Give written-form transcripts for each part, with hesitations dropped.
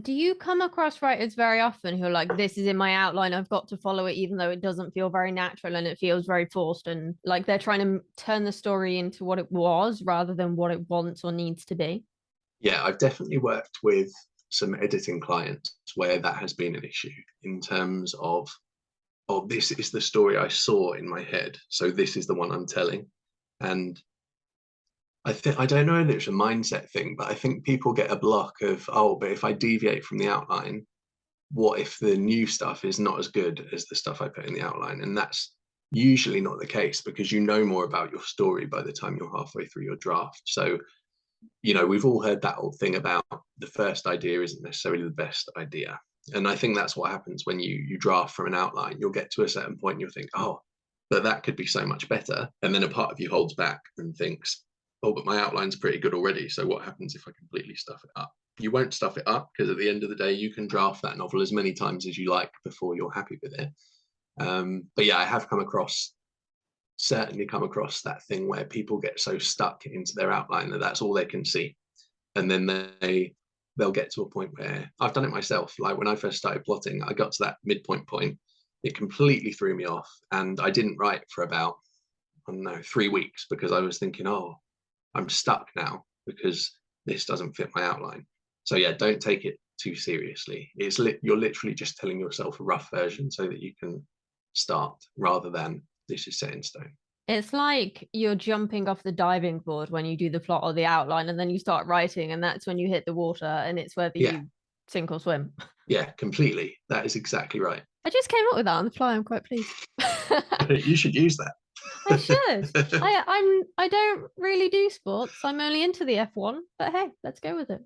Do you come across writers very often who are like, this is in my outline, I've got to follow it, even though it doesn't feel very natural and it feels very forced, and like they're trying to turn the story into what it was rather than what it wants or needs to be? Yeah, I've definitely worked with some editing clients where that has been an issue in terms of, oh, this is the story I saw in my head, so this is the one I'm telling. And I don't know if it's a mindset thing, but I think people get a block of, oh, but if I deviate from the outline, what if the new stuff is not as good as the stuff I put in the outline? And that's usually not the case because you know more about your story by the time you're halfway through your draft. So, we've all heard that old thing about the first idea isn't necessarily the best idea. And I think that's what happens when you draft from an outline. You'll get to a certain point and you'll think, oh, but that could be so much better. And then a part of you holds back and thinks, oh, but my outline's pretty good already. So what happens if I completely stuff it up? You won't stuff it up because at the end of the day, you can draft that novel as many times as you like before you're happy with it. But yeah, I have certainly come across that thing where people get so stuck into their outline that that's all they can see, and then they'll get to a point where I've done it myself. Like when I first started plotting, I got to that midpoint point, it completely threw me off, and I didn't write for about, I don't know, 3 weeks because I was thinking, oh, I'm stuck now because this doesn't fit my outline. So yeah, don't take it too seriously. You're literally just telling yourself a rough version so that you can start rather than this is set in stone. It's like you're jumping off the diving board when you do the plot or the outline, and then you start writing, and that's when you hit the water, and it's whether Yeah, you sink or swim. yeah, completely. That is exactly right. I just came up with that on the fly. I'm quite pleased. You should use I should. that. I don't really do sports. I'm only into the F1, but hey, let's go with it.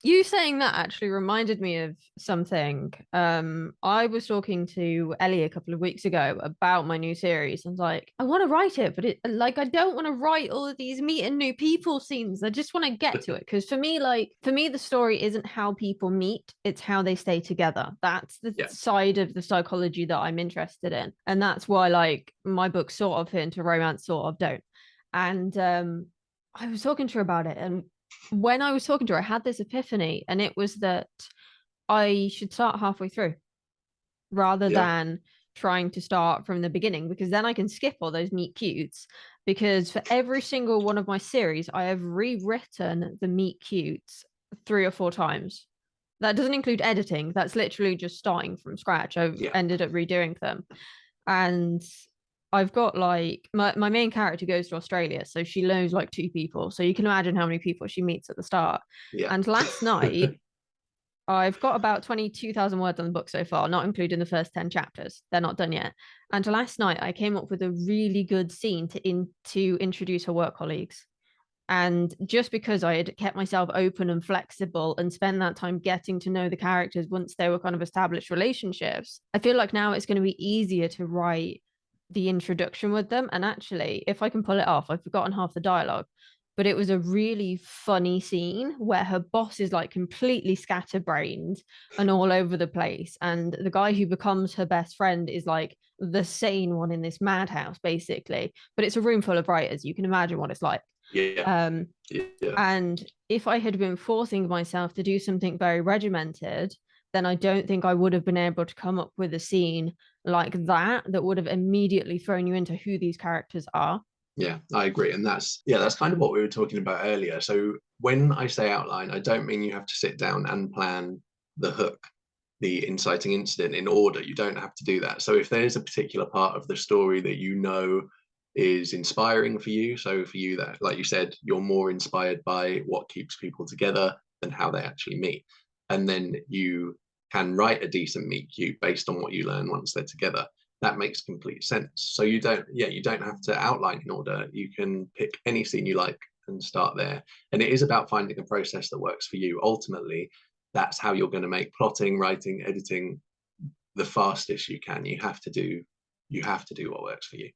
You saying that actually reminded me of something. I was talking to Ellie a couple of weeks ago about my new series, and like, I want to write it, but I don't want to write all of these meeting new people scenes. I just want to get to it because for me, the story isn't how people meet; it's how they stay together. That's the Yeah, side of the psychology that I'm interested in, and that's why like my books sort of fit into romance, sort of don't. And I was talking to her about it, and when I was talking to her, I had this epiphany, and it was that I should start halfway through rather yeah, than trying to start from the beginning, because then I can skip all those meet cutes. Because for every single one of my series, I have rewritten the meet cutes 3 or 4 times. That doesn't include editing. That's literally just starting from scratch. I've yeah, ended up redoing them. And I've got like my main character goes to Australia, so she knows like 2 people. So you can imagine how many people she meets at the start. yeah. And last night, I've got about 22,000 words on the book so far, not including the first 10 chapters. They're not done yet. And last night, I came up with a really good scene to introduce her work colleagues. And just because I had kept myself open and flexible and spent that time getting to know the characters once they were kind of established relationships, I feel like now it's going to be easier to write the introduction with them. And actually, if I can pull it off, I've forgotten half the dialogue, but it was a really funny scene where her boss is like completely scatterbrained and all over the place. And the guy who becomes her best friend is like the sane one in this madhouse, basically. But it's a room full of writers. You can imagine what it's like. Yeah, Um, yeah, and if I had been forcing myself to do something very regimented, then I don't think I would have been able to come up with a scene like that would have immediately thrown you into who these characters are. yeah. I agree, and that's kind of what we were talking about earlier. So when I say outline, I don't mean you have to sit down and plan the hook, the inciting incident in order. You don't have to do that. So if there's a particular part of the story that is inspiring for you, so for you that, like you said, you're more inspired by what keeps people together than how they actually meet, and then you can write a decent meet cute based on what you learn once they're together. That makes complete sense. So you don't have to outline in order. You can pick any scene you like and start there. And it is about finding a process that works for you. Ultimately, that's how you're going to make plotting, writing, editing the fastest you can. You have to do what works for you.